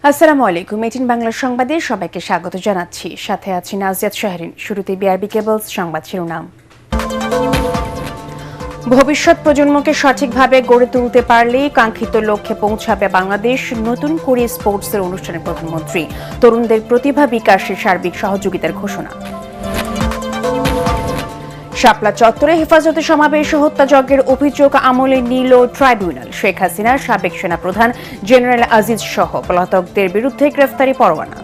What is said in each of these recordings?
আসসালামু আলাইকুম। 18 বাংলা সংবাদে সবাইকে স্বাগত জানাচ্ছি। সাথে আছি নাজিয়াত শাহরিন। শুরুতে বিআরবি কেবলস সংবাদ শিরোনাম। ভবিষ্যৎ প্রজন্মকে সঠিকভাবে গড়ে তুলতে পারলেই কাঙ্ক্ষিত লক্ষ্যে পৌঁছাবে বাংলাদেশ। নতুন করে স্পোর্টসের অনুষ্ঠানে প্রধানমন্ত্রী তরুণদের প্রতিভা বিকাশে সার্বিক সহযোগিতার ঘোষণা। শাপলা চত্বরে হেফাজতে সমাবেশ ও হত্যাযজ্ঞের অভিযোগ আমলে নিল ট্রাইব্যুনাল। শেখ হাসিনার সাবেক সেনাপ্রধান জেনারেল আজিজ সহ পলাতকদের বিরুদ্ধে গ্রেফতারি পরোয়ানা।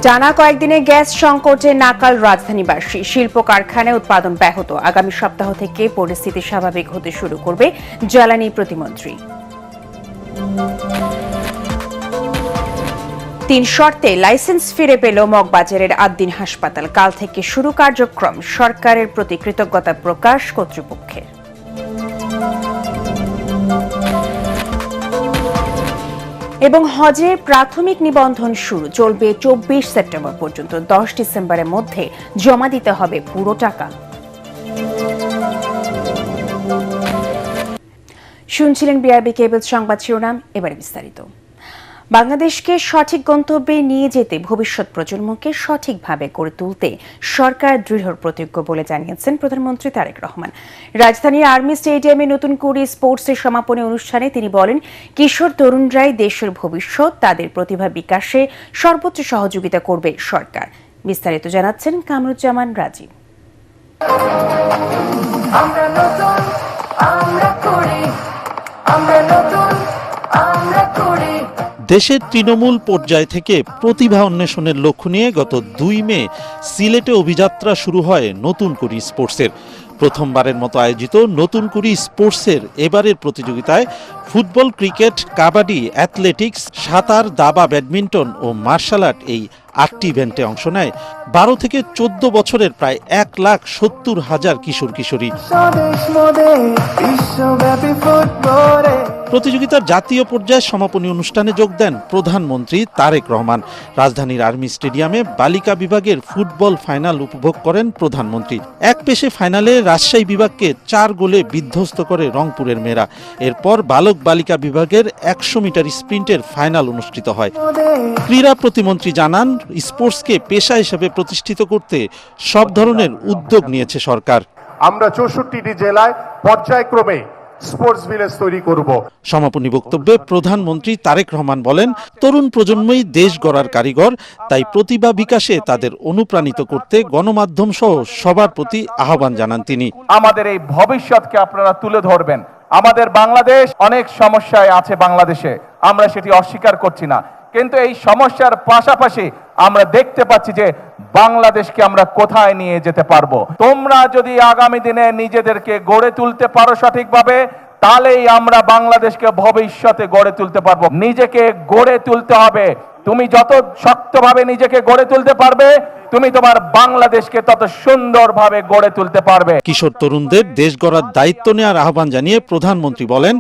টানা কয়েকদিনে গ্যাস সংকটে নাকাল রাজধানীবাসী। শিল্প কারখানায় উৎপাদন ব্যাহত। আগামী সপ্তাহ থেকে পরিস্থিতি স্বাভাবিক হতে শুরু করবে জ্বালানি প্রতিমন্ত্রী। 3 শর্তে লাইসেন্স ফিরে পেল মগবাজারের আদ্দিন হাসপাতাল। কাল থেকে শুরু কার্যক্রম। সরকারের প্রতি কৃতজ্ঞতা প্রকাশ কর্তৃপক্ষের। এবং হজের প্রাথমিক নিবন্ধন শুরু চলবে 24 সেপ্টেম্বর পর্যন্ত। 10 ডিসেম্বরের মধ্যে জমা দিতে হবে পুরো টাকা। শুনছিলেন বিআরবি কেবলস সংবাদ শিরোনাম। এবারে বিস্তারিত। বাংলাদেশকে সঠিক গন্তব্যে নিয়ে যেতে ভবিষ্যৎ প্রজন্মকে সঠিকভাবে গড়ে তুলতে সরকার দৃঢ় প্রতিজ্ঞ বলে জানিয়েছেন প্রধানমন্ত্রী তারেক রহমান। রাজধানীর আর্মি স্টেডিয়ামে নতুন করে স্পোর্টসের সমাপনী অনুষ্ঠানে তিনি বলেন, কিশোর তরুণরাই দেশের ভবিষ্যৎ। তাদের প্রতিভা বিকাশে সর্বোচ্চ সহযোগিতা করবে সরকার। বিস্তারিত জানাচ্ছেন কামরুজ্জামান রাজীব। দেশের তৃণমূল পর্যায় থেকে প্রতিভা অন্বেষণের লক্ষ্য নিয়ে গত 2 মে সিলেটে অভিযাত্রা শুরু হয় নতুন কুড়ি স্পোর্টসের। প্রথমবারের মতো আয়োজিত নতুন কুড়ি স্পোর্টসের এবারের প্রতিযোগিতায় ফুটবল, ক্রিকেট, কাবাডি, অ্যাথলেটিক্স, সাঁতার, দাবা, ব্যাডমিন্টন ও মার্শাল আর্ট এই 8টি ইভেন্টে অংশ নেয় 12 থেকে 14 বছরের প্রায় 1,70,000 কিশোর কিশোরী। প্রতিযোগিতার জাতীয় পর্যায়ে সমাপনী অনুষ্ঠানে যোগ দেন প্রধানমন্ত্রী তারেক রহমান। রাজধানীর আর্মি স্টেডিয়ামে বালিকা বিভাগের ফুটবল ফাইনাল উপভোগ করেন প্রধানমন্ত্রী। এক পেশে ফাইনালে রাজশাহী বিভাগকে 4 গোলে বিধ্বস্ত করে রংপুরের মেয়েরা। এরপর বালক বালিকা বিভাগের 100 মিটার স্প্রিন্টের ফাইনাল অনুষ্ঠিত হয়। ক্রীড়া প্রতিমন্ত্রী জানান, স্পোর্টসকে পেশা হিসেবে প্রতিষ্ঠিত করতে সব ধরনের উদ্যোগ নিয়েছে সরকার। আমরা 64টি জেলায় পর্যায়ক্রমে স্পোর্টস ভিলেজ তৈরি করব। সমাপনী বক্তব্যে প্রধানমন্ত্রী তারেক রহমান বলেন, তরুণ প্রজন্মই দেশ গড়ার কারিগর। তাই প্রতিভা বিকাশে তাদের অনুপ্রাণিত করতে গণমাধ্যম সহ সবার প্রতি আহ্বান জানান তিনি। আমাদের এই ভবিষ্যৎকে আপনারা তুলে ধরবেন। আমাদের বাংলাদেশ অনেক সমস্যায় আছে, বাংলাদেশে আমরা সেটি অস্বীকার করছি না, কিন্তু এই সমস্যার পাশাপাশি আমরা দেখতে পাচ্ছি যে বাংলাদেশকে আমরা কোথায় নিয়ে যেতে পারবো। তোমরা যদি আগামী দিনে নিজেদেরকে গড়ে তুলতে পারো সঠিকভাবে, তাহলেই আমরা বাংলাদেশকে ভবিষ্যতে গড়ে তুলতে পারবো। নিজেকে গড়ে তুলতে হবে। তুমি যত শক্তভাবে নিজেকে গড়ে তুলতে পারবে, তুমি তোমার বাংলাদেশকে তত সুন্দরভাবে গড়ে তুলতে পারবে। কিশোর তরুণদের দেশ গড়ার দায়িত্ব নেওয়ার আহ্বান জানিয়ে প্রধানমন্ত্রী বলেন,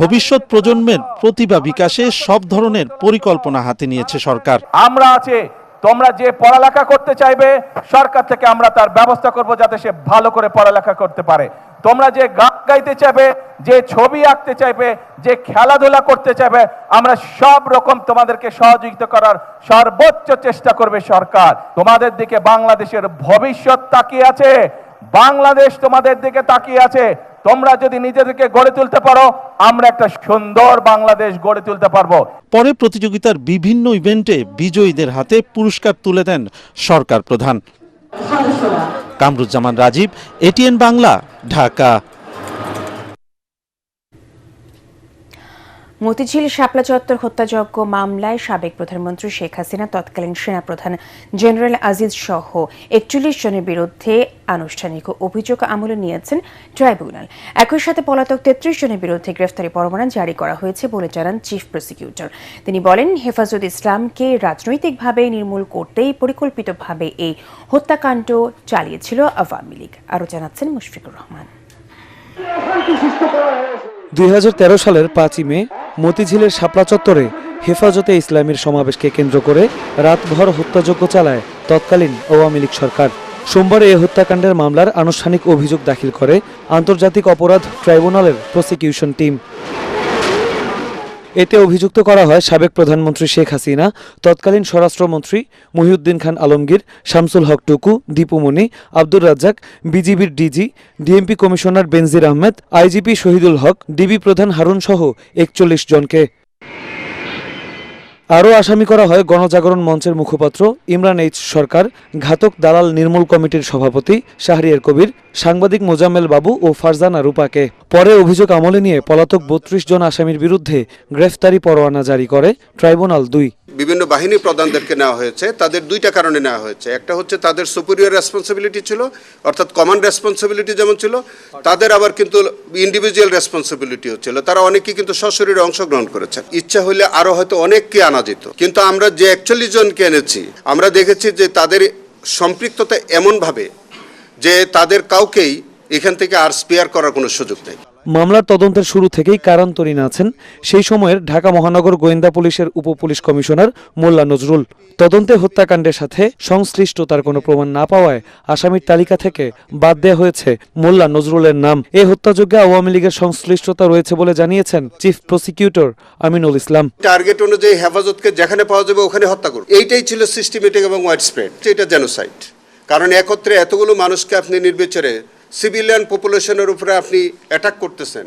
ভবিষ্যৎ প্রজন্মের প্রতিভা বিকাশে সব ধরনের পরিকল্পনা হাতে নিয়েছে সরকার। আমরা আছে, তোমরা যে পড়ালেখা করতে চাইবে, সরকার থেকে আমরা তার ব্যবস্থা করব যাতে সে ভালো করে পড়ালেখা করতে পারে। তোমরা যে গান গাইতে চাইবে, যে ছবি আঁকতে চাইবে, যে খেলাধুলা করতে চাইবে, আমরা সব রকম তোমাদেরকে সহযোগিতা করার সর্বোচ্চ চেষ্টা করবে সরকার। তোমাদের দিকে বাংলাদেশের ভবিষ্যৎ তাকিয়ে আছে, বাংলাদেশ তোমাদের দিকে তাকিয়ে আছে। তোমরা যদি নিজেদেরকে গড়ে তুলতে পারো, আমরা একটা সুন্দর বাংলাদেশ গড়ে তুলতে পারবো। পরে প্রতিযোগিতার বিভিন্ন ইভেন্টে বিজয়ীদের হাতে পুরস্কার তুলে দেন সরকার প্রধান। কামরুজ্জামান রাজীব, এটিএন বাংলা, ঢাকা। মতিঝিল শাপলা চত্বর হত্যাযজ্ঞ মামলায় সাবেক প্রধানমন্ত্রী শেখ হাসিনা, তৎকালীন সেনাপ্রধান জেনারেল আজিজ সহ 41 জনের বিরুদ্ধে আনুষ্ঠানিক অভিযোগ আমলে নিয়েছেন ট্রাইব্যুনাল। একই সাথে পলাতক 33 জনের বিরুদ্ধে গ্রেফতারি পরোয়ানা জারি করা হয়েছে বলে জানান চিফ প্রসিকিউটর। তিনি বলেন, হেফাজত ইসলামকে রাজনৈতিকভাবে নির্মূল করতেই পরিকল্পিতভাবে এই হত্যাকাণ্ড চালিয়েছিল আওয়ামী লীগ। আরও জানাচ্ছেন মুশফিকুর রহমান। 2013 সালের 5 মে মতিঝিলের শাপলা চত্বরে হেফাজতে ইসলামের সমাবেশকে কেন্দ্র করে রাতভর হত্যাযজ্ঞ চালায় তৎকালীন আওয়ামী লীগ সরকার। সোমবার এই হত্যাকাণ্ডের মামলার আনুষ্ঠানিক অভিযোগ দাখিল করে আন্তর্জাতিক অপরাধ ট্রাইব্যুনালের প্রসিকিউশন টিম। এতে অভিযুক্ত করা হয় সাবেক প্রধানমন্ত্রী শেখ হাসিনা, তৎকালীন স্বরাষ্ট্রমন্ত্রী মহিউদ্দিন খান আলমগীর, শামসুল হক টুকু, দীপুমণি, আব্দুর রাজ্জাক, বিজিবির ডিজি, ডিএমপি কমিশনার বেনজির আহমেদ, আইজিপি শহীদুল হক, ডিবি প্রধান হারুন সহ ৪১ জনকে। আরও আসামি করা হয় গণজাগরণ মঞ্চের মুখপাত্র ইমরান এইচ সরকার, ঘাতক দালাল নির্মূল কমিটির সভাপতি শাহরিয়ার কবির, সাংবাদিক মোজাম্মেল বাবু ও ফারজানা রূপাকে। পরে অভিযোগ আমলে নিয়ে পলাতক ৩২ জন আসামির বিরুদ্ধে গ্রেফতারি পরোয়ানা জারি করে ট্রাইব্যুনাল ২। বিভিন্ন বাহিনী প্রধানদেরকে নেওয়া হয়েছে, তাদের দুইটা কারণে নেওয়া হয়েছে। একটা হচ্ছে তাদের সুপিরিয়র রেসপন্সিবিলিটি ছিল, অর্থাৎ কমান্ড রেসপন্সিবিলিটি যেমন ছিল, তাদের আবার কিন্তু ইন্ডিভিজুয়াল রেসপন্সিবিলিটিও ছিল। তারা অনেকেই কিন্তু সশরীরে অংশগ্রহণ করেছে। ইচ্ছা হলে আরও হয়তো অনেককে আনা যেত, কিন্তু আমরা যে ৪১ জনকে এনেছি, আমরা দেখেছি যে তাদের সম্পৃক্ততা এমনভাবে যে তাদের কাউকেই এখান থেকে আর স্পেয়ার করার কোনো সুযোগ নেই। মামলার তদন্তের শুরু থেকেই কারান্তরীণ আছেন সেই সময়ের ঢাকা মহানগর গোয়েন্দা পুলিশের উপপুলিশ কমিশনার মোল্লা নজরুল। তদন্তে হত্যাকাণ্ডের সাথে সংশ্লিষ্টতার কোনো প্রমাণ না পাওয়ায় আসামির তালিকা থেকে বাদ দেওয়া হয়েছে মোল্লা নজরুলের নাম। এ হত্যাযজ্ঞে আওয়ামী লীগের সংশ্লিষ্টতা রয়েছে বলে জানিয়েছেন chief prosecutor Aminul Islam. Target অনুযায়ী হেফাজতকে যেখানে পাওয়া যাবে ওখানে হত্যা করবে, এইটাই ছিল সিস্টেমেটিক এবং ওয়াইড স্প্রেড। এটা জেনোসাইড, কারণ একত্রে এতগুলো মানুষকে আপনি নির্বিচারে সিভিলিয়ান পপুলেশনের উপরে আপনি অ্যাটাক করতেছেন,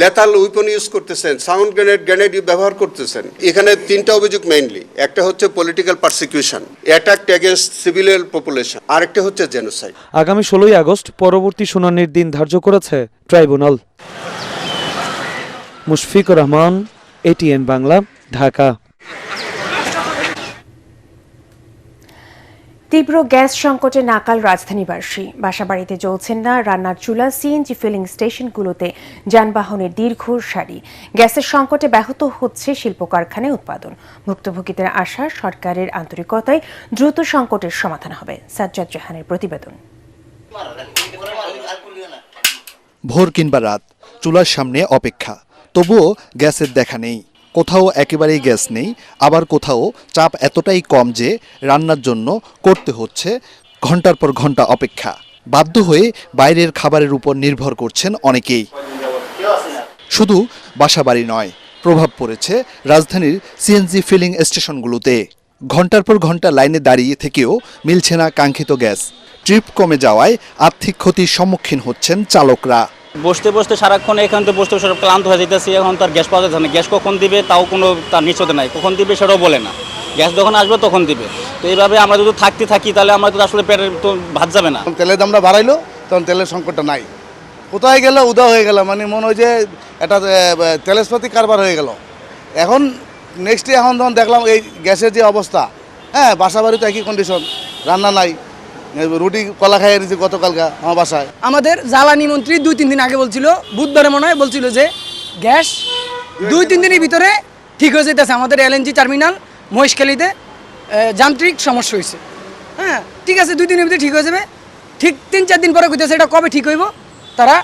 লেথাল উইপন ইউজ করতেছেন, সাউন্ড গ্রেনেড ব্যবহার করতেছেন। এখানে তিনটা অভিযোগ মেইনলি, একটা হচ্ছে political persecution, attack against civilian population, আরেকটা হচ্ছে জেনোসাইড। আগামী ১৬ই আগস্ট পরবর্তী শুনানির দিন ধার্য করেছে ট্রাইব্যুনাল। মুশফিকুর রহমান, এটিএন বাংলা, ঢাকা। তীব্র গ্যাস সংকটে নাকাল রাজধানীবাসী। বাসাবাড়িতে জ্বলছেন না রান্নার চুলা, সিএনজি ফিলিং স্টেশনগুলোতে যানবাহনের দীর্ঘ সারি। গ্যাসের সংকটে ব্যাহত হচ্ছে শিল্প কারখানায় উৎপাদন। ভুক্তভোগীদের আশা সরকারের আন্তরিকতায় দ্রুত সংকটের সমাধান হবে। সাজ্জাদ জাহানের প্রতিবেদন। ভোর কিংবা রাত, চুলার সামনে অপেক্ষা, তবুও গ্যাসের দেখা নেই। কোথাও একেবারেই গ্যাস নেই, আবার কোথাও চাপ এতটাই কম যে রান্নার জন্য করতে হচ্ছে ঘন্টার পর ঘন্টা অপেক্ষা। বাধ্য হয়ে বাইরের খাবারের উপর নির্ভর করছেন অনেকেই। শুধু বাসাবাড়ি নয়, প্রভাব পড়েছে রাজধানীর সিএনজি ফিলিং স্টেশনগুলোতে। ঘন্টার পর ঘন্টা লাইনে দাঁড়িয়ে থেকেও মিলছে না কাঙ্ক্ষিত গ্যাস। ট্রিপ কমে যাওয়ায় আর্থিক ক্ষতির সম্মুখীন হচ্ছেন চালকরা। বসতে বসতে সারাক্ষণ এখান থেকে বসতে সব ক্লান্ত হয়ে যেতেছি। এখন তার গ্যাস পাওয়া যাচ্ছে না। গ্যাস কখন দিবে তাও কোনো তার নিশ্চয়তা নাই, কখন দিবে সেটাও বলে না। গ্যাস যখন আসবে তখন দিবে। তো এইভাবে আমরা যদি থাকি তাহলে আমরা তো আসলে পেটের তো ভাত যাবে না। তেলের দামটা বাড়াইলো, তখন তেলের সংকটটা নাই। কোথায় গেল উদা হয়ে গেল, মানে মনে হয় যে এটা তেলেস্পাতি কারবার হয়ে গেল। এখন নেক্সটে এখন যখন দেখলাম এই গ্যাসের যে অবস্থা, হ্যাঁ বাসা বাড়িতে একই কন্ডিশন, রান্না নাই, রুটি কলা খাইয়ে দিয়েছি গতকালকা আমার বাসায়। আমাদের জ্বালানি মন্ত্রী ২-৩ দিন আগে বলছিল, বুধবারে মনে হয় বলছিল যে গ্যাস ২-৩ দিনের ভিতরে ঠিক হয়ে যেতেছে। আমাদের এলএনজি টার্মিনাল মহেশখালীতে যান্ত্রিক সমস্যা হয়েছে। হ্যাঁ ঠিক আছে, ২ দিনের ভিতরে ঠিক হয়ে যাবে। ঠিক ৩-৪ দিন পরে কইতেছে এটা কবে ঠিক হইব, তারা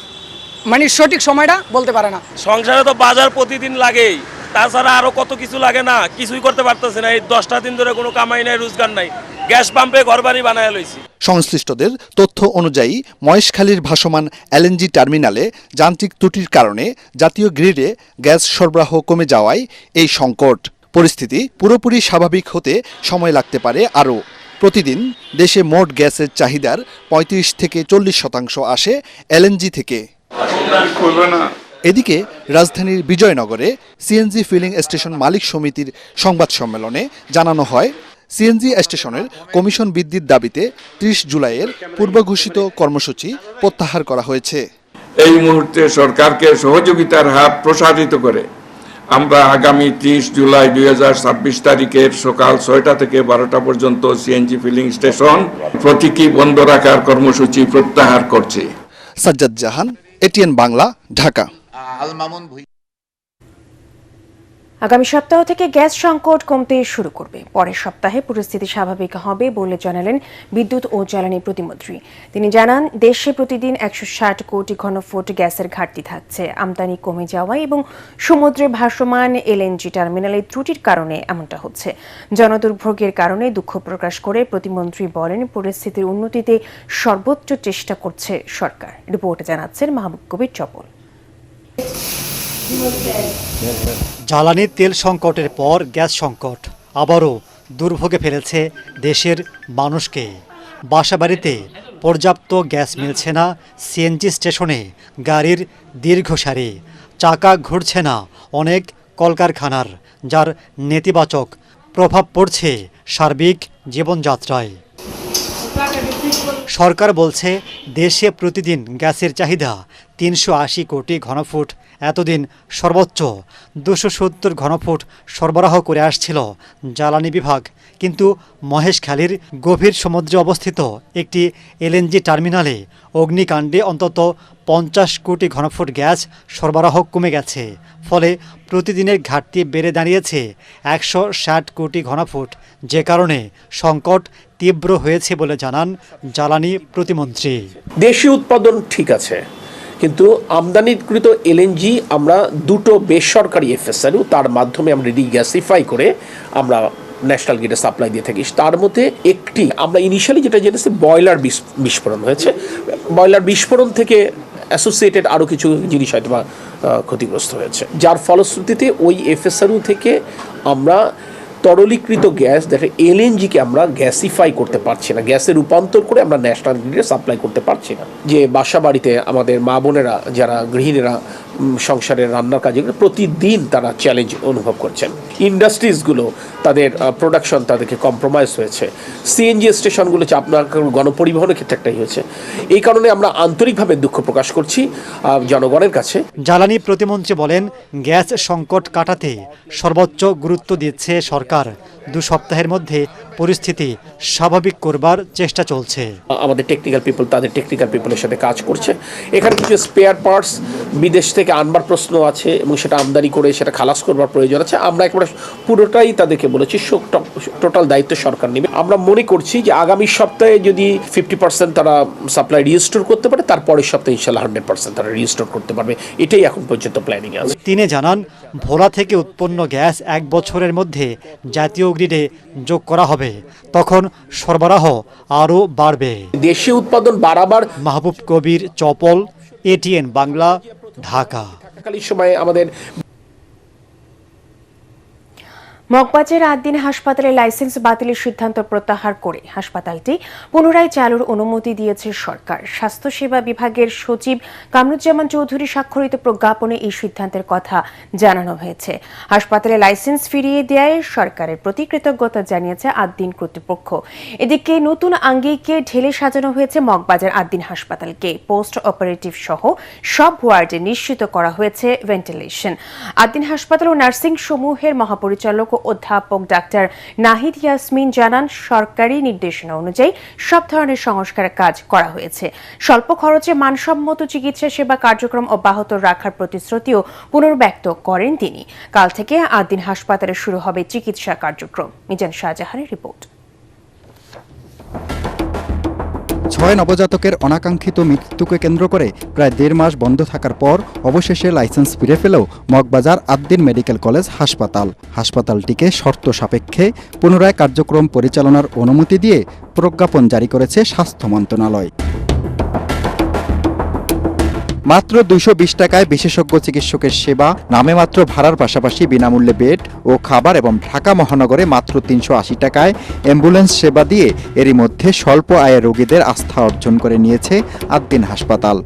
মানে সঠিক সময়টা বলতে পারে না। সংসারে তো বাজার প্রতিদিন লাগেই, তাছাড়া আরো কত কিছু লাগে না, কিছুই করতে পারতেছে না। এই 10টা দিন ধরে কোনো কামাই নাই, রোজগার নাই, গ্যাস পাম্পে ঘরবাড়ি বানায় লইছি। সংশ্লিষ্টদের তথ্য অনুযায়ী মহেশখালীর ভাসমান এলএনজি টার্মিনালে যান্ত্রিক ত্রুটির কারণে জাতীয় গ্রিডে গ্যাস সরবরাহ কমে যাওয়ায় এই সংকট। পরিস্থিতি পুরোপুরি স্বাভাবিক হতে সময় লাগতে পারে আরও। প্রতিদিন দেশে মোট গ্যাসের চাহিদার ৩৫ থেকে ৪০% আসে এলএনজি থেকে। এদিকে রাজধানীর বিজয়নগরে সিএনজি ফিলিং স্টেশন মালিক সমিতির সংবাদ সম্মেলনে জানানো হয়, সিএনজি স্টেশনের কমিশন বৃদ্ধির দাবিতে ৩০ জুলাইয়ের পূর্বঘোষিত কর্মসূচি প্রত্যাহার করা হয়েছে। এই মুহূর্তে সরকারকে সহযোগিতার হাত প্রসারিত করে আমরা আগামী ৩০ জুলাই ২০২৬ তারিখের সকাল ৬টা থেকে ১২টা পর্যন্ত সিএনজি ফিলিং স্টেশন প্রতীকী বন্ধ রাখার কর্মসূচি প্রত্যাহার করছি। সাজ্জাদ জাহান, এটিএন বাংলা, ঢাকা। আগামী সপ্তাহ থেকে গ্যাস সংকট কমতে শুরু করবে। পরের সপ্তাহে পরিস্থিতি স্বাভাবিক হবে বলে জানালেন বিদ্যুৎ ও জ্বালানি প্রতিমন্ত্রী। তিনি জানান, দেশে প্রতিদিন ১৬০ কোটি ঘনফুট গ্যাসের ঘাটতি থাকছে। আমদানি কমে যাওয়ায় এবং সমুদ্রে ভাসমান এলএনজি টার্মিনালের ত্রুটির কারণে এমনটা হচ্ছে। জনদুর্ভোগের কারণে দুঃখ প্রকাশ করে প্রতিমন্ত্রী বলেন, পরিস্থিতির উন্নতিতে সর্বোচ্চ চেষ্টা করছে সরকার। রিপোর্টে জানাচ্ছেন মাহবুব কবির চপল। জ্বালানি তেল সংকটের পর গ্যাস সংকট আবারও দুর্ভোগে ফেলেছে দেশের মানুষকে। বাসাবাড়িতে পর্যাপ্ত গ্যাস মিলছে না, সিএনজি স্টেশনে গাড়ির দীর্ঘ সারি, চাকা ঘুরছে না অনেক কলকারখানার, যার নেতিবাচক প্রভাব পড়ছে সার্বিক জীবনযাত্রায়। সরকার বলছে দেশে প্রতিদিন গ্যাসের চাহিদা ৩৮০ কোটি ঘনফুট। এতদিন সর্বোচ্চ ২৭০ ঘনফুট সরবরাহ করে আসছিল জ্বালানি বিভাগ, কিন্তু মহেশখালীর গভীর সমুদ্রে অবস্থিত একটি এলএনজি টার্মিনালে অগ্নিকাণ্ডে অন্তত ৫০ কোটি ঘনফুট গ্যাস সরবরাহ কমে গেছে। ফলে প্রতিদিনের ঘাটতি বেড়ে দাঁড়িয়েছে ১৬০ কোটি ঘনফুট, যে কারণে সংকট তীব্র হয়েছে বলে জানান জ্বালানি প্রতিমন্ত্রী। দেশীয় উৎপাদন ঠিক আছে, কিন্তু আমদানিকৃত এলএনজি আমরা দুটো বেসরকারি এফএসআরইউ তার মাধ্যমে আমরা রিগ্যাসিফাই করে আমরা ন্যাশনাল গ্রিডে সাপ্লাই দিয়ে থাকি। তার মধ্যে একটি আমরা ইনিশিয়ালি যেটা জেনেছি বয়লার বিস্ফোরণ হয়েছে, বয়লার বিস্ফোরণ থেকে অ্যাসোসিয়েটেড আরও কিছু জিনিস হয়তো বা ক্ষতিগ্রস্ত হয়েছে, যার ফলশ্রুতিতে ওই এফএসআরইউ থেকে আমরা তরলীকৃত গ্যাস দেখা এলএনজিকে আমরা গ্যাসিফাই করতে পারছি না, গ্যাসে রূপান্তর করে আমরা ন্যাশনাল গ্রিডে সাপ্লাই করতে পারছি না। যে বাসা বাড়িতে আমাদের মা বোনেরা যারা গৃহিণীরা সংসারের রান্নার কাজে প্রতিদিন তারা চ্যালেঞ্জ অনুভব করছেন। ইন্ডাস্ট্রিজগুলো তাদের প্রোডাকশন তাদেরকে কম্প্রোমাইজ হয়েছে, সিএনজি স্টেশনগুলো আপনার গণপরিবহনের ক্ষেত্রে একটাই হয়েছে। এই কারণে আমরা আন্তরিকভাবে দুঃখ প্রকাশ করছি জনগণের কাছে। জ্বালানি প্রতিমন্ত্রী বলেন, গ্যাস সংকট কাটাতে সর্বোচ্চ গুরুত্ব দিচ্ছে সরকার। ২ সপ্তাহের মধ্যে পরিস্থিতি স্বাভাবিক করবার চেষ্টা চলছে। আমাদের টেকনিক্যাল পিপল তাদের টেকনিক্যাল পিপলের সাথে কাজ করছে। এখানে কিছু স্পেয়ার পার্টস বিদেশ থেকে আনবার প্রশ্ন আছে এবং সেটা আমদানি করে সেটা খালাস করবার প্রয়োজন আছে। আমরা একেবারে পুরোটাই তাদেরকে বলেছি, টোটাল দায়িত্ব সরকার নেবে। আমরা মনে করছি যে আগামী সপ্তাহে যদি 50% তারা সাপ্লাই রিস্টোর করতে পারে, তারপরের সপ্তাহে ইনশাল্লাহ 100% তারা রিস্টোর করতে পারবে। এটাই এখন পর্যন্ত প্ল্যানিং আছে। তিনি জানান, ভোলা থেকে উৎপন্ন গ্যাস 1 বছরের মধ্যে জাতীয় গ্রিডে যোগ করা হবে, তখন সরবরাহ আরও বাড়বে। দেশীয় উৎপাদন বাড়াবার। মাহবুব কবির, চপল, এটিএন বাংলা, ঢাকা। সময় আমাদের মগবাজার ৮ দিন হাসপাতালের লাইসেন্স বাতিলের সিদ্ধান্ত প্রত্যাহার করে হাসপাতালটি পুনরায় চালুর অনুমতি দিয়েছে সরকার। স্বাস্থ্যসেবা বিভাগের সচিব কামরুজ্জামান চৌধুরী স্বাক্ষরিত প্রজ্ঞাপনে এই সিদ্ধান্তের কথা জানানো হয়েছে। হাসপাতালে লাইসেন্স ফিরিয়ে দেওয়ায় সরকারের প্রতি কৃতজ্ঞতা জানিয়েছে ৮ দিন কর্তৃপক্ষ। এদিকে নতুন আঙ্গিকে ঢেলে সাজানো হয়েছে মগবাজার ৮ দিন হাসপাতালকে। পোস্ট অপারেটিভ সহ সব ওয়ার্ডে নিশ্চিত করা হয়েছে ভেন্টিলেশন। ৮ দিন হাসপাতাল ও নার্সিং সমূহের মহাপরিচালক অধ্যাপক ডাক্তার নাহিদ ইয়াসমিন জানান, সরকারি নির্দেশনা অনুযায়ী সব ধরনের সংস্কারের কাজ করা হয়েছে। স্বল্প খরচে মানসম্মত চিকিৎসা সেবা কার্যক্রম অব্যাহত রাখার প্রতিশ্রুতিও পুনর্ব্যক্ত করেন তিনি। কাল থেকে ৮ দিন হাসপাতালে শুরু হবে চিকিৎসা কার্যক্রম। মিজান শাহজাহানের রিপোর্ট। ৬ নবজাতকের অনাকাঙ্ক্ষিত মৃত্যুকে কেন্দ্র করে প্রায় ১.৫ মাস বন্ধ থাকার পর অবশেষে লাইসেন্স ফিরে পেল মগবাজার ৮ দিন মেডিকেল কলেজ হাসপাতাল। হাসপাতালটিকে শর্ত সাপেক্ষে পুনরায় কার্যক্রম পরিচালনার অনুমতি দিয়ে প্রজ্ঞাপন জারি করেছে স্বাস্থ্য মন্ত্রণালয়। মাত্র ২২০ টাকায় বিশেষজ্ঞ চিকিৎসকের সেবা, নামে মাত্র ভাড়ার পাশাপাশি বিনামূল্যে বেড ও খাবার এবং ঢাকা মহানগরে মাত্র ৩৮০ টাকায় অ্যাম্বুলেন্স সেবা দিয়ে এরই মধ্যে স্বল্প আয়ের রোগীদের আস্থা অর্জন করে নিয়েছে ৮ দিন হাসপাতাল।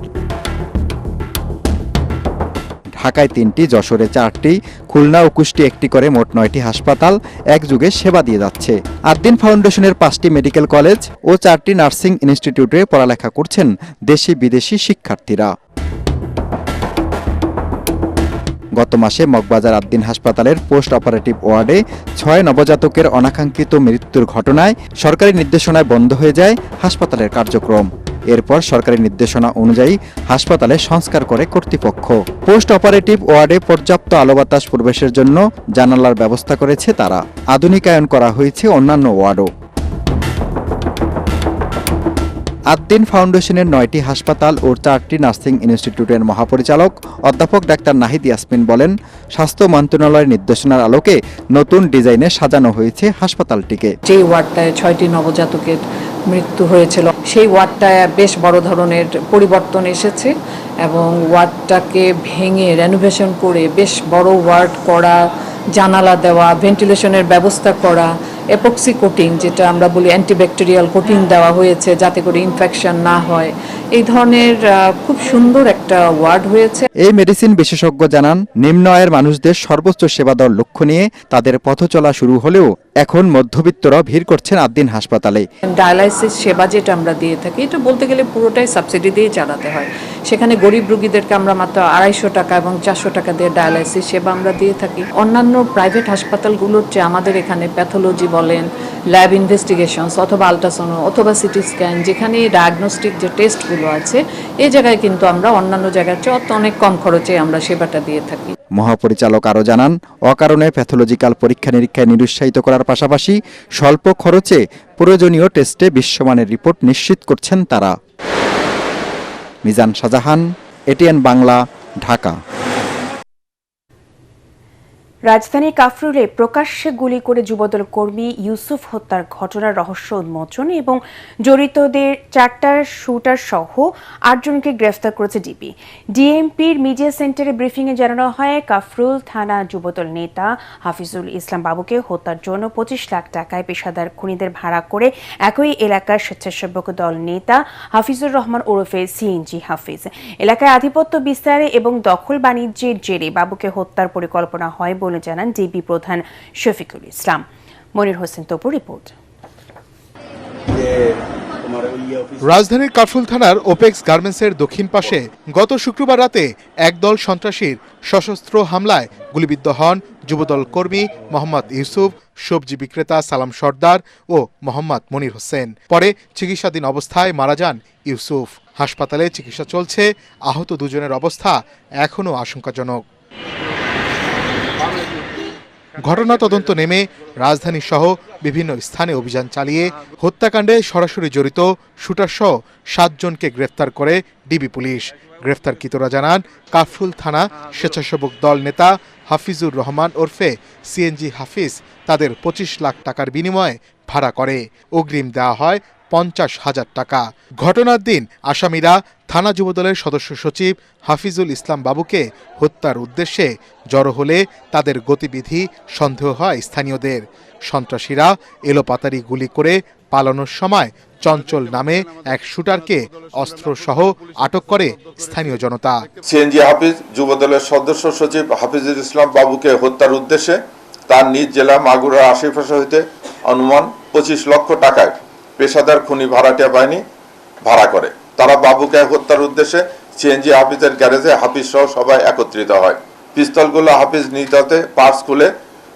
ঢাকায় ৩টি, যশোরে 4টি, খুলনা ও কুষ্টি 1টি করে মোট 9টি হাসপাতাল একযুগে সেবা দিয়ে যাচ্ছে। ৮ দিন ফাউন্ডেশনের 5টি মেডিকেল কলেজ ও 4টি নার্সিং ইনস্টিটিউটে পড়ালেখা করছেন দেশি বিদেশি শিক্ষার্থীরা। গত মাসে মগবাজার ৮ দিন হাসপাতালের পোস্ট অপারেটিভ ওয়ার্ডে ৬ নবজাতকের অনাকাঙ্ক্ষিত মৃত্যুর ঘটনায় সরকারি নির্দেশনায় বন্ধ হয়ে যায় হাসপাতালের কার্যক্রম। এরপর সরকারি নির্দেশনা অনুযায়ী হাসপাতালে সংস্কার করে কর্তৃপক্ষ। পোস্ট অপারেটিভ ওয়ার্ডে পর্যাপ্ত আলো বাতাস প্রবেশের জন্য জানালার ব্যবস্থা করেছে তারা। আধুনিকায়ন করা হয়েছে অন্যান্য ওয়ার্ডও। আদ্দিন ফাউন্ডেশনের 9টি হাসপাতাল ও 4টি নার্সিং ইনস্টিটিউটের মহাপরিচালক অধ্যাপক ডাক্তার নাহিদ ইয়াসমিন বলেন, স্বাস্থ্য মন্ত্রণালয়ের নির্দেশনার আলোকে নতুন ডিজাইনে সাজানো হয়েছে হাসপাতালটিকে। যে ওয়ার্ডটায় 6টি নবজাতকের মৃত্যু হয়েছিল সেই ওয়ার্ডটায় বেশ বড় ধরনের পরিবর্তন এসেছে এবং ওয়ার্ডটাকে ভেঙে রেনোভেশন করে বেশ বড় ওয়ার্ড করা, জানালা দেওয়া, ভেন্টিলেশনের ব্যবস্থা করা, এপক্সি কোটিং যেটা আমরা বলি অ্যান্টিব্যাকটেরিয়াল কোটিং দেওয়া হয়েছে যাতে করে ইনফেকশন না হয়। এই ধরনের খুব সুন্দর একটা ওয়ার্ড হয়েছে। এই মেডিসিন বিশেষজ্ঞ জানান, নিম্ন আয়ের মানুষদের সর্বোচ্চ সেবা দেওয়ার লক্ষ্য নিয়ে তাদের পথ চলা শুরু হলেও এখন মধ্যবিত্তরা ভিড় করছেন আদ্দিন হাসপাতালে। ডায়ালাইসিস সেবা যেটা আমরা দিয়ে থাকি এটা বলতে গেলে পুরোটাই সাবসিডি দিয়ে চালাতে হয়। সেখানে গরিব রোগীদেরকে আমরা মাত্র 250 টাকা এবং 400 টাকা দিয়ে ডায়ালাইসিস সেবা আমরা দিয়ে থাকি। অন্যান্য প্রাইভেট হাসপাতালগুলোর চেয়ে আমাদের এখানে প্যাথোলজি বলেন, ল্যাব ইনভেস্টিগেশনস অথবা আলট্রাসাউন্ড অথবা সিটি স্ক্যান যেখানে ডায়াগনস্টিক যে টেস্টগুলো আছে এই জায়গায় কিন্তু আমরা অন্যান্য জায়গার চেয়ে অনেক কম খরচে আমরা সেবাটা দিয়ে থাকি। মহাপরিচালক আরও জানান, অকারণে প্যাথোলজিক্যাল পরীক্ষা নিরীক্ষায় নিরুৎসাহিত করার পাশাপাশি স্বল্প খরচে প্রয়োজনীয় টেস্টে বিশ্বমানের রিপোর্ট নিশ্চিত করছেন তারা। মিজান শাহজাহান, এটিএন বাংলা, ঢাকা। রাজধানী কাফরুলে প্রকাশ্যে গুলি করে যুবদল কর্মী ইউসুফ হত্যার ঘটনার রহস্য উন্মোচন এবং জড়িতদের 4টা শুটার সহ 8 জনকে গ্রেফতার করেছে ডিবি। ডিএমপির মিডিয়া সেন্টারে ব্রিফিংয়ে জানানো হয়, কাফরুল থানা যুবদল নেতা হাফিজুল ইসলাম বাবুকে হত্যার জন্য 25 লাখ টাকায় পেশাদার খুনিদের ভাড়া করে একই এলাকার স্বেচ্ছাসেবক দল নেতা হাফিজুর রহমান ওরফে সিএনজি হাফিজ এলাকায় আধিপত্য বিস্তারে এবং দখল বাণিজ্যের জেরে বাবুকে হত্যার পরিকল্পনা হয় বলে জানান ডিবি প্রধান শফিকুল ইসলাম। মনির হোসেন তপুর রিপোর্ট। রাজধানীর কাফরুল থানার ওপেক্স গার্মেন্টসের দক্ষিণ পাশে গত শুক্রবার রাতে একদল সন্ত্রাসীর সশস্ত্র হামলায় গুলিবিদ্ধ হন যুবদল কর্মী মোহাম্মদ ইউসুফ, সবজি বিক্রেতা সালাম সর্দার ও মোহাম্মদ মনির হোসেন। পরে চিকিৎসাধীন অবস্থায় মারা যান ইউসুফ। হাসপাতালে চিকিৎসা চলছে। আহত দুজনের অবস্থা এখনও আশঙ্কাজনক। ঘটনা তদন্ত নেমে রাজধানী সহ বিভিন্ন স্থানে অভিযান চালিয়ে হত্যাকাণ্ডে সরাসরি জড়িত শুটারসহ 7 জনকে গ্রেফতার করে ডিবি পুলিশ। গ্রেফতারকৃতরা জানান, কাফরুল থানা স্বেচ্ছাসেবক দল নেতা হাফিজুর রহমান ওরফে সিএনজি হাফিজ তাদের 25 লাখ টাকার বিনিময়ে ভাড়া করে। অগ্রিম দেওয়া হয় 50,000 টাকা। ঘটনার দিন আসামিরা থানা যুবদলের সদস্য সচিব হাফিজুল ইসলাম বাবুকে হত্যার উদ্দেশ্যে জড়ো হলে তাদের গতিবিধি সন্দেহ হয় স্থানীয়দের। সন্ত্রাসীরা এলোপাতাড়ি গুলি করে পালানোর সময় চঞ্চল নামে এক শুটারকে অস্ত্রসহ আটক করে স্থানীয় জনতা। সিএনজি হাফিজ যুবদলের সদস্য সচিব হাফিজুল ইসলাম বাবুকে হত্যার উদ্দেশ্যে তার নিজ জেলা মাগুরার আশেপাশে হইতে অনুমান 25 লক্ষ টাকায় পেশাদার খুনি ভাড়াটিয়া বাহিনী ভাড়া করে। তারা বাবুকে হত্যার উদ্দেশ্যে সিএনজি হাফিজের গ্যারেজে হাফিজ সহ সবাই একত্রিত হয়। পিস্তলগুলো হাফিজ নিজ হাতে পার্স খুলে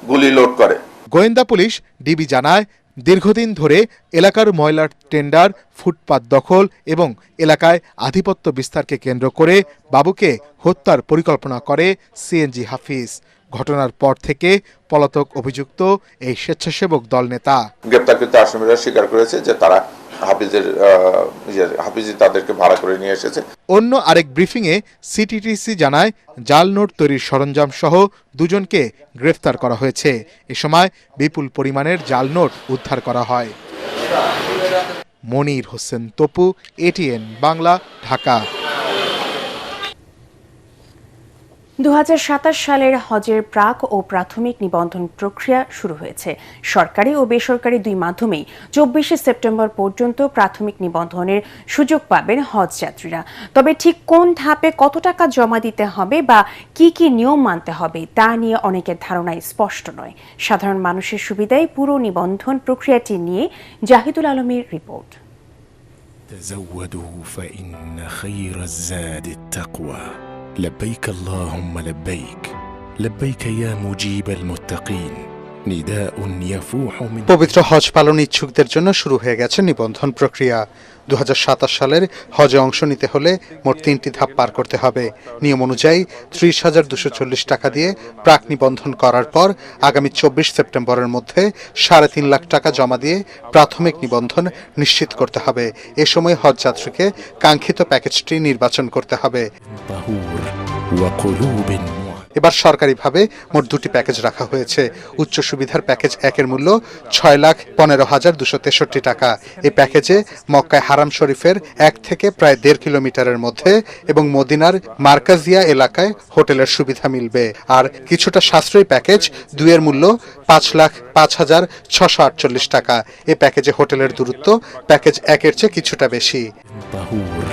গুলি লোড করে। গোয়েন্দা পুলিশ ডিবি জানায়, দীর্ঘদিন ধরে এলাকার ময়লার টেন্ডার, ফুটপাত দখল এবং এলাকায় আধিপত্য বিস্তারকে কেন্দ্র করে বাবুকে হত্যার পরিকল্পনা করে সিএনজি হাফিজ। ঘটনার পর থেকে পলাতক অভিযুক্ত এই স্বেচ্ছাসেবক দল নেতা। গ্রেপ্তারকৃত আসামিরা স্বীকার করেছে যে তারা হাফিজ তাদেরকে ভাড়া করে নিয়ে এসেছে। অন্য আরেক ব্রিফিংয়ে সিটিটিসি জানায়, জাল নোট তৈরির সরঞ্জাম সহ 2 জনকে গ্রেফতার করা হয়েছে। এ সময় বিপুল পরিমাণের জাল নোট উদ্ধার করা হয়। মনির হোসেন তপু, এটিএন বাংলা, ঢাকা। 2027 সালের হজের প্রাক ও প্রাথমিক নিবন্ধন প্রক্রিয়া শুরু হয়েছে। সরকারি ও বেসরকারি 2 মাধ্যমেই 24 সেপ্টেম্বর পর্যন্ত প্রাথমিক নিবন্ধনের সুযোগ পাবেন হজ যাত্রীরা। তবে ঠিক কোন ধাপে কত টাকা জমা দিতে হবে বা কি কি নিয়ম মানতে হবে তা নিয়ে অনেকের ধারণা স্পষ্ট নয়। সাধারণ মানুষের সুবিধায় পুরো নিবন্ধন প্রক্রিয়াটি নিয়ে জাহিদুল আলমের রিপোর্ট। تزودوا فإن خير الزاد التقوى لبيك اللهم لبيك لبيك يا مجيب المتقين نداء يفوح من পবিত্র হজ পালন ইচ্ছুকদের জন্য শুরু হয়ে গেছে নিবন্ধন প্রক্রিয়া। 2027 সালের হজে অংশ নিতে হলে মোট 3টি ধাপ পার করতে হবে। নিয়ম অনুযায়ী 30,240 টাকা দিয়ে প্রাক নিবন্ধন করার পর আগামী 24 সেপ্টেম্বরের মধ্যে 3.5 লাখ টাকা জমা দিয়ে প্রাথমিক নিবন্ধন নিশ্চিত করতে হবে। এ সময় হজ যাত্রীকে কাঙ্ক্ষিত প্যাকেজটি নির্বাচন করতে হবে। طهور وقلوب এবার সরকারিভাবে মোট 2টি প্যাকেজ রাখা হয়েছে। উচ্চ সুবিধার প্যাকেজ 1-এর মূল্য 6,15,263 টাকা। এই প্যাকেজে মক্কায় হারাম শরীফের 1 থেকে প্রায় 1.5 কিলোমিটারের মধ্যে এবং মদিনার মার্কাজিয়া এলাকায় হোটেলের সুবিধা মিলবে। আর কিছুটা সাশ্রয়ী প্যাকেজ 2-এর মূল্য 5,05,648 টাকা। এই প্যাকেজে হোটেলের দূরত্ব প্যাকেজ 1-এর চেয়ে কিছুটা বেশি। طهور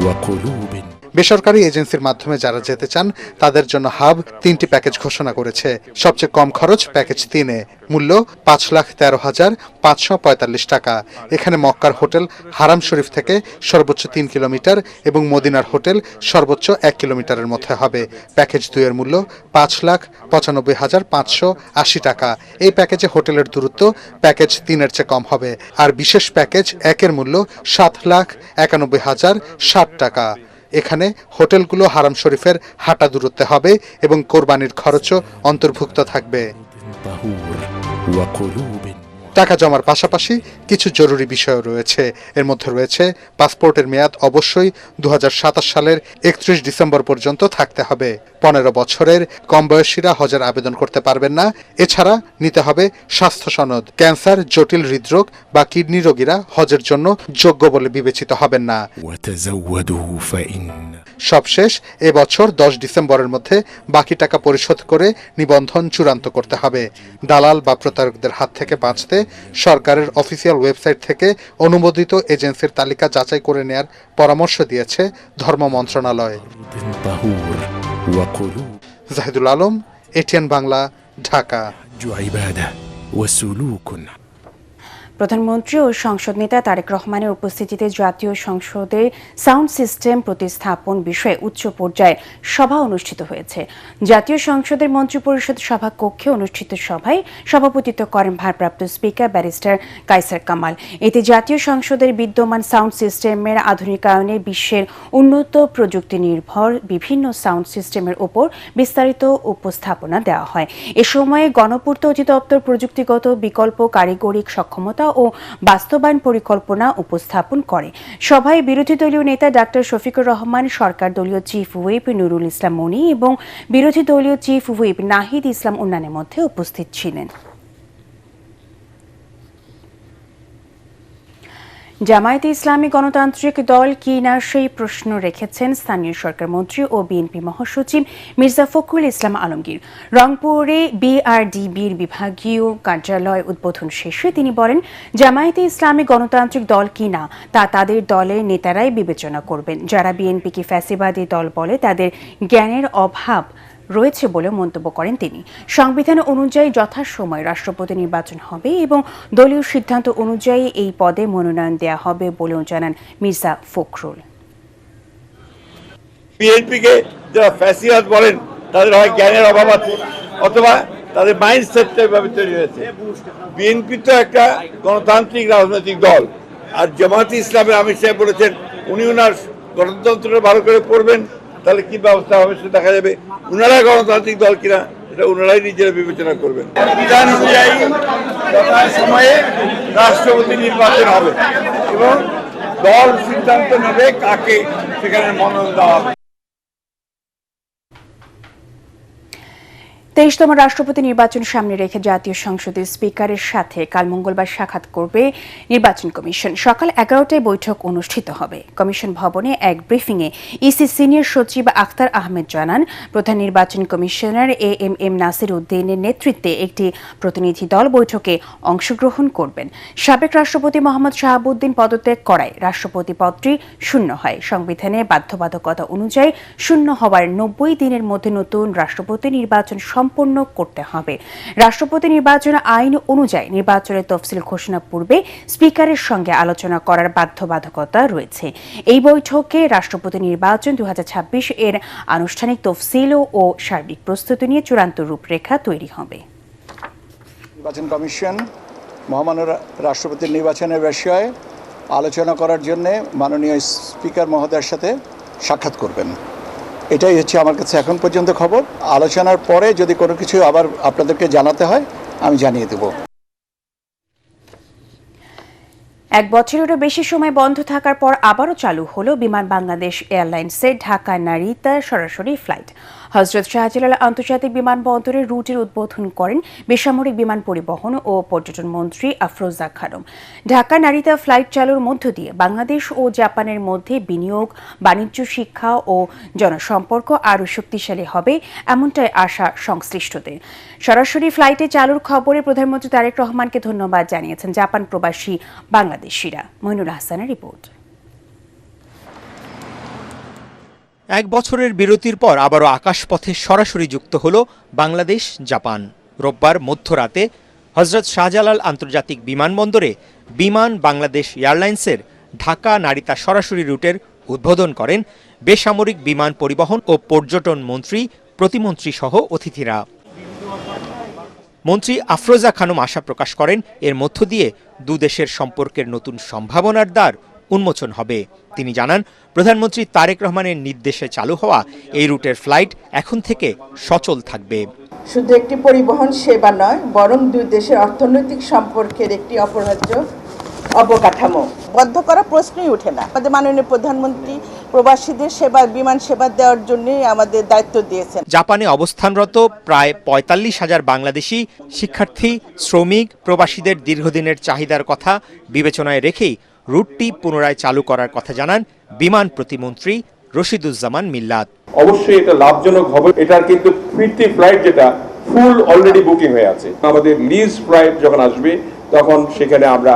وقلوب বেসরকারি এজেন্সির মাধ্যমে যারা যেতে চান তাদের জন্য হাব 3টি প্যাকেজ ঘোষণা করেছে। সবচেয়ে কম খরচ প্যাকেজ 3-এ, মূল্য 5,13,545 টাকা। এখানে মক্কার হোটেল হারাম শরীফ থেকে সর্বোচ্চ 3 কিলোমিটার এবং মদিনার হোটেল সর্বোচ্চ 1 কিলোমিটারের মধ্যে হবে। প্যাকেজ 2-এর মূল্য 5,95,580 টাকা। এই প্যাকেজে হোটেলের দূরত্ব প্যাকেজ 3-এর চেয়ে কম হবে। আর বিশেষ প্যাকেজ 1-এর মূল্য 7,91,060 টাকা। এখানে হোটেলগুলো হারাম শরীফের হাঁটা দূরত্বে হবে এবং কোরবানির খরচও অন্তর্ভুক্ত থাকবে। طهور وقلوب টাকা জমার পাশাপাশি কিছু জরুরি বিষয় রয়েছে। এর মধ্যে রয়েছে পাসপোর্টের মেয়াদ অবশ্যই 2027 সালের 31 ডিসেম্বর পর্যন্ত থাকতে হবে। 15 বছরের কম বয়সীরা হজের আবেদন করতে পারবেন না। এছাড়া নিতে হবে স্বাস্থ্য সনদ। ক্যান্সার, জটিল হৃদরোগ বা কিডনি রোগীরা হজের জন্য যোগ্য বলে বিবেচিত হবেন না। وتزودوا فإن সবশেষ এবছর 10 ডিসেম্বরের মধ্যে বাকি টাকা পরিশোধ করে নিবন্ধন চূড়ান্ত করতে হবে। দালাল বা প্রতারকদের হাত থেকে বাঁচতে সরকারের অফিসিয়াল ওয়েবসাইট থেকে অনুমোদিত এজেন্সির তালিকা যাচাই করে নেয়ার পরামর্শ দিয়েছে ধর্ম মন্ত্রণালয়। طهور وقلوب জাহিদুল আলম, এটিএন বাংলা, ঢাকা। عبادة وسلوك প্রধানমন্ত্রী ও সংসদ নেতা তারেক রহমানের উপস্থিতিতে জাতীয় সংসদে সাউন্ড সিস্টেম প্রতিস্থাপন বিষয়ে উচ্চ পর্যায়ে সভা অনুষ্ঠিত হয়েছে। জাতীয় সংসদের মন্ত্রিপরিষদ সভা কক্ষে অনুষ্ঠিত সভায় সভাপতিত্ব করেন ভারপ্রাপ্ত স্পিকার ব্যারিস্টার কায়সার কামাল। এতে জাতীয় সংসদের বিদ্যমান সাউন্ড সিস্টেমের আধুনিকায়নে বিশ্বের উন্নত প্রযুক্তি নির্ভর বিভিন্ন সাউন্ড সিস্টেমের উপর বিস্তারিত উপস্থাপনা দেওয়া হয়। এ সময়ে গণপূর্ত অধিদপ্তর প্রযুক্তিগত বিকল্প কারিগরি সক্ষমতা ও বাস্তবায়ন পরিকল্পনা উপস্থাপন করে। সভায় বিরোধী দলীয় নেতা ডাক্তার শফিকুর রহমান, সরকার দলীয় চিফ হুইপ নুরুল ইসলাম মনি এবং বিরোধী দলীয় চিফ হুইপ নাহিদ ইসলাম উন্নানের মধ্যে উপস্থিত ছিলেন। জামায়াতে ইসলামী গণতান্ত্রিক দল কি না সেই প্রশ্ন রেখেছেন স্থানীয় সরকার মন্ত্রী ও বিএনপি মহাসচিব মির্জা ফখরুল ইসলাম আলমগীর। রংপুরে বিআরডিবির বিভাগীয় কার্যালয় উদ্বোধন শেষে তিনি বলেন, জামায়াতে ইসলামী গণতান্ত্রিক দল কি না তা তাদের দলের নেতারাই বিবেচনা করবেন। যারা বিএনপিকে ফ্যাসিবাদী দল বলে তাদের জ্ঞানের অভাব রয়েছে বলে মন্তব্য করেন তিনি। সংবিধান অনুযায়ী যথাসময়ে রাষ্ট্রপতি নির্বাচন হবে এবং দলীয় সিদ্ধান্ত অনুযায়ী এই পদে মনোনয়ন দেওয়া হবে বলেও জানান মির্জা ফখরুল। বিএনপিকে যারা ফ্যাসিবাদ বলেন তাদের হয় জ্ঞানের অভাব আছে অথবা তাদের মাইন্ডসেটটা এভাবে তৈরি হয়েছে। বিএনপি তো একটা গণতান্ত্রিক রাজনৈতিক দল, আর জামায়াতে ইসলামের আমির সাহেব বলেছেন উনি ওনার গণতন্ত্রটা ভালো করে পড়বেন, তাহলে কি ব্যবস্থা হবে সেটা দেখা যাবে। ওনারা গণতান্ত্রিক দল কিনা এটা ওনারাই নিজেরা বিবেচনা করবেন। বিধান অনুযায়ী সময়ে রাষ্ট্রপতি নির্বাচন হবে এবং দল সিদ্ধান্ত নেবে কাকে সেখানে মনোনয়ন দেওয়া হবে। 23তম রাষ্ট্রপতি নির্বাচন সামনে রেখে জাতীয় সংসদের স্পিকারের সাথে কাল মঙ্গলবার সাক্ষাৎ করবে নির্বাচন কমিশন। সকাল 11টায় বৈঠক অনুষ্ঠিত হবে। কমিশন ভবনে এক ব্রিফিংয়ে ইসি সিনিয়র সচিব আখতার আহমেদ জানান, প্রধান নির্বাচন কমিশনার এএমএম নাসির উদ্দিনের নেতৃত্বে একটি প্রতিনিধি দল বৈঠকে অংশগ্রহণ করবেন। সাবেক রাষ্ট্রপতি মোহাম্মদ শাহাবুদ্দিন পদত্যাগ করায় রাষ্ট্রপতি পদটি শূন্য হয়। সংবিধানে বাধ্যবাধকতা অনুযায়ী শূন্য হওয়ার 90 দিনের মধ্যে নতুন রাষ্ট্রপতি নির্বাচন সম্পন্ন করতে হবে। রাষ্ট্রপতি নির্বাচন আইন অনুযায়ী নির্বাচনের তফসিল ঘোষণা পূর্বে স্পিকারের সঙ্গে আলোচনা করার বাধ্যবাধকতা রয়েছে। এই বৈঠকে রাষ্ট্রপতি নির্বাচন 2026 এর আনুষ্ঠানিক তফসিল ও সার্বিক প্রস্তুতি নিয়ে চূড়ান্ত রূপরেখা তৈরি হবে। নির্বাচন কমিশন মহামান্য রাষ্ট্রপতির নির্বাচনের বিষয়ে আলোচনা করার জন্য মাননীয় স্পিকার মহোদয়ের সাথে সাক্ষাৎ করবেন। এটাই হচ্ছে আমার কাছে এখন পর্যন্ত খবর। আলোচনার পরে যদি কোনো কিছু আবার আপনাদেরকে জানাতে হয় আমি জানিয়ে দেব। এক বছরেরও বেশি সময় বন্ধ থাকার পর আবারও চালু হলো বিমান বাংলাদেশ এয়ারলাইন্সের ঢাকা নারিতা সরাসরি ফ্লাইট। হযরত শাহজালাল আন্তর্জাতিক বিমানবন্দরের রুটের উদ্বোধন করেন বেসামরিক বিমান পরিবহন ও পর্যটন মন্ত্রী আফরোজা খানম। ঢাকা নারিতা ফ্লাইট চালুর মধ্য দিয়ে বাংলাদেশ ও জাপানের মধ্যে বিনিয়োগ, বাণিজ্য, শিক্ষা ও জনসম্পর্ক আরও শক্তিশালী হবে, এমনটাই আশা সংশ্লিষ্টদের। সরাসরি ফ্লাইটে চালুর খবরে প্রধানমন্ত্রী তারেক রহমানকে ধন্যবাদ জানিয়েছেন জাপান প্রবাসী বাংলাদেশিরা। মইনুল হাসানের রিপোর্ট। এক বছরের বিরতির পর আবারও আকাশপথে সরাসরি যুক্ত হল বাংলাদেশ জাপান। রোববার মধ্যরাতে হযরত শাহজালাল আন্তর্জাতিক বিমানবন্দরে বিমান বাংলাদেশ এয়ারলাইন্সের ঢাকা নারিতা সরাসরি রুটের উদ্বোধন করেন বেসামরিক বিমান পরিবহন ও পর্যটন মন্ত্রী, প্রতিমন্ত্রী সহ অতিথিরা। মন্ত্রী আফরোজা খানম আশা প্রকাশ করেন এর মধ্য দিয়ে দুদেশের সম্পর্কের নতুন সম্ভাবনার দ্বার উন্মোচন হবে। তিনি জানান, প্রধানমন্ত্রী তারেক রহমানের নির্দেশে চালু হওয়া এই রুটের ফ্লাইট এখন থেকে সচল থাকবে। শুধু একটি পরিবহন সেবা নয়, বরং দুই দেশের অর্থনৈতিক সম্পর্কের একটি অপরিহার্য অবকাঠামো। বন্ধ করা প্রশ্নই ওঠে না। আমাদের মাননীয় প্রধানমন্ত্রী প্রবাসীদের সেবা, বিমান সেবা দেওয়ার জন্যই আমাদের দায়িত্ব দিয়েছেন। জাপানে অবস্থানরত প্রায় ৪৫,০০০ বাংলাদেশি শিক্ষার্থী, শ্রমিক, প্রবাসীদের দীর্ঘদিনের চাহিদার কথা বিবেচনায় রেখেই রুটটি পুনরায় চালু করার কথা জানান বিমান প্রতিমন্ত্রী রশিদুজ্জামান মিল্লাত। অবশ্যই এটা লাভজনক হবে। এটার কিন্তু ফিরতি ফ্লাইট যেটা ফুল অলরেডি বুকিং হয়ে আছে। আমাদের লিজ ফ্লাইট যখন আসবে তখন সেখানে আমরা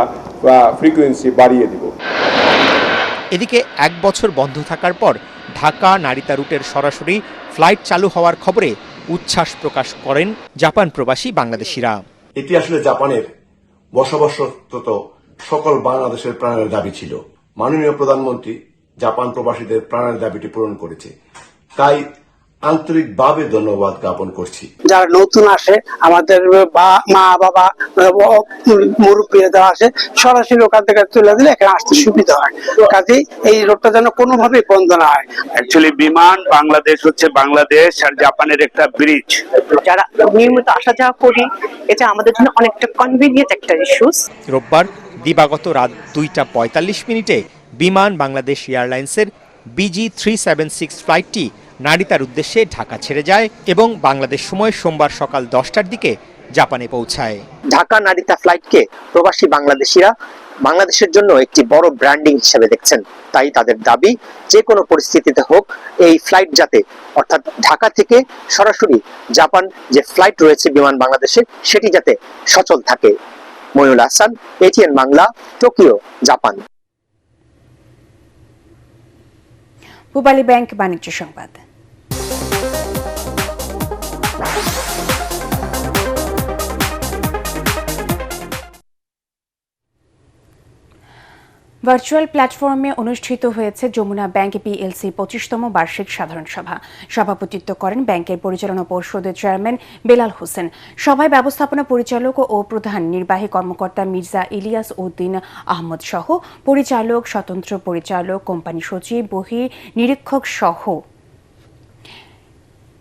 ফ্রিকোয়েন্সি বাড়িয়ে দিব। এদিকে এক বছর বন্ধ থাকার পর ঢাকা নারিতা রুটের সরাসরি ফ্লাইট চালু হওয়ার খবরে উচ্ছ্বাস প্রকাশ করেন জাপান প্রবাসী বাংলাদেশিরা। এটি আসলে জাপানের বসবাসরত সকল বাংলাদেশের প্রাণের দাবি ছিল। মাননীয় প্রধানমন্ত্রী জাপান প্রবাসীদের প্রাণের দাবিটি পূরণ করেছে, তাই আন্তরিকভাবে ধন্যবাদ জ্ঞাপন করছি। যারা নতুন আসে, আমাদের মা বাবা মুরব্বীরা যারা আসে, সরাসরি ওখান থেকে তুলে দিলে এখানে আসতে সুবিধা হয়। কাজেই এই রোডটা যেন কোনোভাবেই বন্ধ না হয়। অ্যাকচুয়ালি বিমান বাংলাদেশ হচ্ছে বাংলাদেশ আর জাপানের একটা ব্রিজ। যারা নিয়মিত আসা যাওয়া করি, এটা আমাদের জন্য অনেকটা কনভিনিয়েন্ট একটা ইস্যুস। রোববার দিবাগত রাত 2:45 বিমান বাংলাদেশ এয়ারলাইন্সের BG 376 ফ্লাইটটি নারিতার উদ্দেশ্যে ঢাকা ছেড়ে যায় এবং বাংলাদেশ সময় সোমবার সকাল 10টার দিকে জাপানে পৌঁছায়। ঢাকা নারিতা ফ্লাইটকে প্রবাসী বাংলাদেশিরা বাংলাদেশের জন্য একটি বড় ব্র্যান্ডিং হিসেবে দেখছেন। তাই তাদের দাবি, যে কোনো পরিস্থিতিতে হোক এই ফ্লাইট যাতে, অর্থাৎ ঢাকা থেকে সরাসরি জাপান যে ফ্লাইট রয়েছে বিমান বাংলাদেশে, সেটি যাতে সচল থাকে। Moinul Hasan, ATN Bangla, Tokyo, Japan. Pubali bank বাণিজ্য সংবাদ। ভার্চুয়াল প্ল্যাটফর্মে অনুষ্ঠিত হয়েছে যমুনা ব্যাংক PLC 25তম বার্ষিক সাধারণ সভা। সভাপতিত্ব করেন ব্যাংকের পরিচালনা পর্ষদের চেয়ারম্যান বেলাল হোসেন। সভায় ব্যবস্থাপনা পরিচালক ও প্রধান নির্বাহী কর্মকর্তা মির্জা ইলিয়াস উদ্দিন আহমদ সহ পরিচালক, স্বতন্ত্র পরিচালক, কোম্পানি সচিব, বহি নিরীক্ষক সহ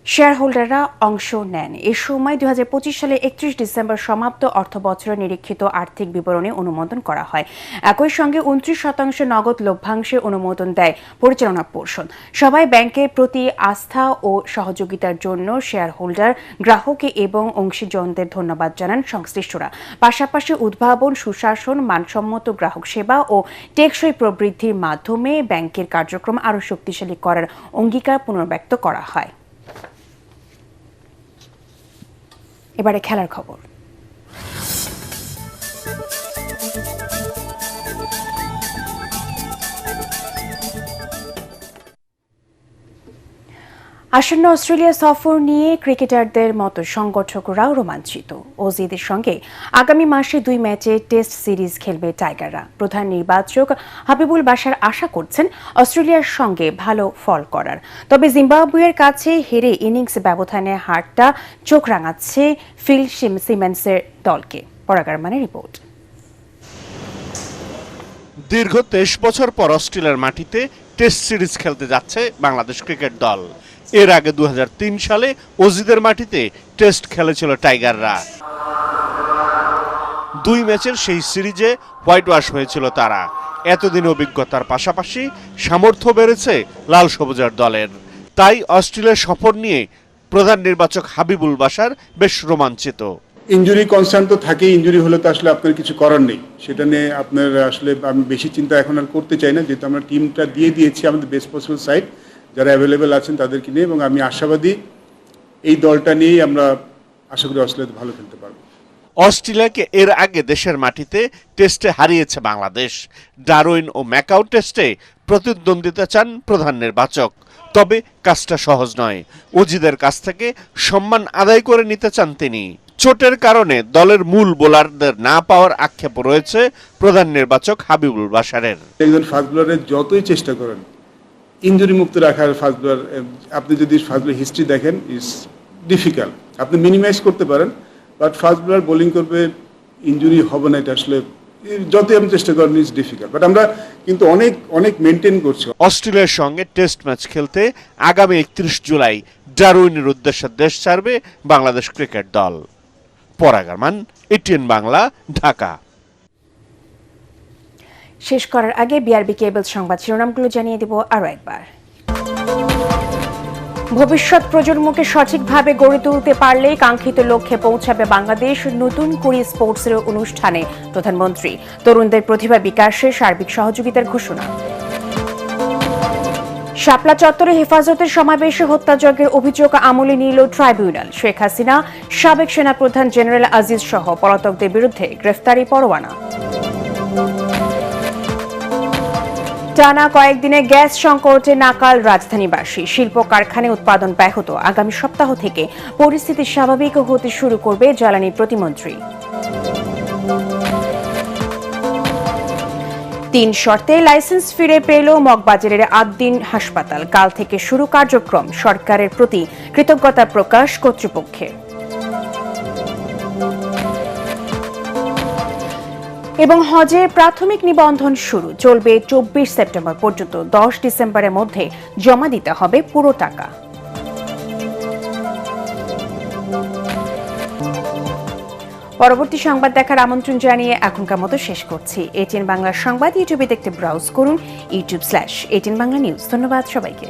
শেয়ার হোল্ডাররা অংশ নেন। এ সময় 2025 সালে 31 ডিসেম্বর সমাপ্ত অর্থ বছরের নিরীক্ষিত আর্থিক বিবরণী অনুমোদন করা হয়। একই সঙ্গে 29% নগদ লভ্যাংশে অনুমোদন দেয় পরিচালনা পর্ষদ। সবাই ব্যাংকের প্রতি আস্থা ও সহযোগিতার জন্য শেয়ার হোল্ডার, গ্রাহক এবং অংশীজনদের ধন্যবাদ জানান সংশ্লিষ্টরা। পাশাপাশি উদ্ভাবন, সুশাসন, মানসম্মত গ্রাহক সেবা ও টেকসই প্রবৃদ্ধির মাধ্যমে ব্যাংকের কার্যক্রম আরও শক্তিশালী করার অঙ্গীকার পুনর্ব্যক্ত করা হয়। এবারে খেলার খবর। আসন্ন অস্ট্রেলিয়া সফর নিয়ে ক্রিকেটারদের মতো সংগঠকরাও রোমাঞ্চিত। অজিদের সঙ্গে আগামী মাসে 2 ম্যাচে টেস্ট সিরিজ খেলবে টাইগাররা। প্রধান নির্বাচক হাবিবুল বাশার আশা করছেন অস্ট্রেলিয়ার সঙ্গে ভালো ফল করার, তবে জিম্বাবুয়ের কাছে হেরে ইনিংস ব্যবধানে হারটা চোখ রাঙাচ্ছে ফিল সিমেন্সের দলকে। পরাগার মানে রিপোর্ট। দীর্ঘ 23 বছর পর অস্ট্রেলিয়ার মাটিতে টেস্ট সিরিজ খেলতে যাচ্ছে বাংলাদেশ ক্রিকেট দল। এর আগে 2003 সালে অজিদের মাটিতে টেস্ট খেলেছিল টাইগাররা। 2 ম্যাচের সেই সিরিজে হোয়াইট ওয়াশ হয়েছিল তারা। এতদিন অভিজ্ঞতার পাশাপাশি সামর্থ্য বেড়েছে লাল সবুজের দলের। তাই অস্ট্রেলিয়া সফর নিয়ে প্রধান নির্বাচক হাবিবুল বাশার বেশ রোমাঞ্চিত। ইনজুরি কনসার্ন তো থাকেই, ইনজুরি হলে তো আসলে আপনার কিছু করার নেই, সেটা নিয়ে আপনার আসলে আমি বেশি চিন্তা এখন আর করতে চাই না, যেহেতু আমরা টিমটা দিয়ে দিয়েছি আমাদের বেস্ট পসিবল সাইড যারা অ্যাভেলেবেল আছেন তাদেরকে নিয়ে, এবং আমি আশাবাদী এই দলটা নিয়েই আমরা আশা করি অস্ট্রেলিয়াতে ভালো খেলতে পারবো। অস্ট্রেলিয়াকে এর আগে দেশের মাটিতে টেস্টে হারিয়েছে বাংলাদেশ। ডারউইন ও ম্যাকাও টেস্টে প্রতিদ্বন্দ্বিতা চান প্রধান নির্বাচক, তবে কাজটা সহজ নয়। অজিদের কাছ থেকে সম্মান আদায় করে নিতে চান তিনি। চোটের কারণে দলের মূল বোলারদের না পাওয়ার আক্ষেপ রয়েছে প্রধান নির্বাচক হাবিবুল বাশারের। একজন ফাস্ট বোলারের যতই চেষ্টা করেন ইনজুরি মুক্ত রাখার, ফাস্ট বোলার আপনি যদি ফাস্ট বোলার হিস্ট্রি দেখেন ইজ ডিফিকাল্ট। আপনি মিনিমাইজ করতে পারেন, বাট ফাস্ট বোলার বোলিং করবে ইনজুরি হবে না, এটা আসলে যতই আপনি চেষ্টা করেন ইজ ডিফিকাল্ট। বাট আমরা কিন্তু অনেক মেনটেন করছি। অস্ট্রেলিয়ার সঙ্গে টেস্ট ম্যাচ খেলতে আগামী 31 জুলাই ডারউইনের উদ্দেশ্যে দেশ ছাড়বে বাংলাদেশ ক্রিকেট দল। পরাগারমান, এটিএন বাংলা, ঢাকা। শেষ করার আগে বিআরবি কেবল সংবাদ শিরোনামগুলো জানিয়ে দেব আরো একবার। ভবিষ্যৎ প্রজন্মকে সঠিকভাবে গড়ে তুলতে পারলে কাঙ্ক্ষিত লক্ষ্যে পৌঁছাবে বাংলাদেশ। নতুন কুড়ি স্পোর্টসের অনুষ্ঠানে প্রধানমন্ত্রী। তরুণদের প্রতিভা বিকাশে সার্বিক সহযোগিতার ঘোষণা। শাপলা চত্বরে হেফাজতের সমাবেশে হত্যাযজ্ঞের অভিযোগ আমলে নিল ট্রাইব্যুনাল। শেখ হাসিনা, সাবেক সেনাপ্রধান জেনারেল আজিজ সহ পলাতকদের বিরুদ্ধে গ্রেফতারি পরোয়ানা। টানা কয়েকদিনে গ্যাস সংকটে নাকাল রাজধানীবাসী। শিল্প কারখানায় উৎপাদন ব্যাহত। আগামী সপ্তাহ থেকে পরিস্থিতি স্বাভাবিক হতে শুরু করবে জ্বালানি প্রতিমন্ত্রী। 3 শর্তে লাইসেন্স ফিরে পেল মগবাজারের আদ্দিন হাসপাতাল। কাল থেকে শুরু কার্যক্রম। সরকারের প্রতি কৃতজ্ঞতা প্রকাশ কর্তৃপক্ষের। এবং হজে প্রাথমিক নিবন্ধন শুরু চলবে 24 সেপ্টেম্বর পর্যন্ত। 10 ডিসেম্বরের মধ্যে জমা দিতে হবে পুরো টাকা। পরবর্তী সংবাদ দেখার আমন্ত্রণ জানিয়ে এখনকার মতো শেষ করছি। এটিএন বাংলা সংবাদ ইউটিউবে দেখতে ব্রাউজ করুন youtube/ATN Bangla News। ধন্যবাদ সবাইকে।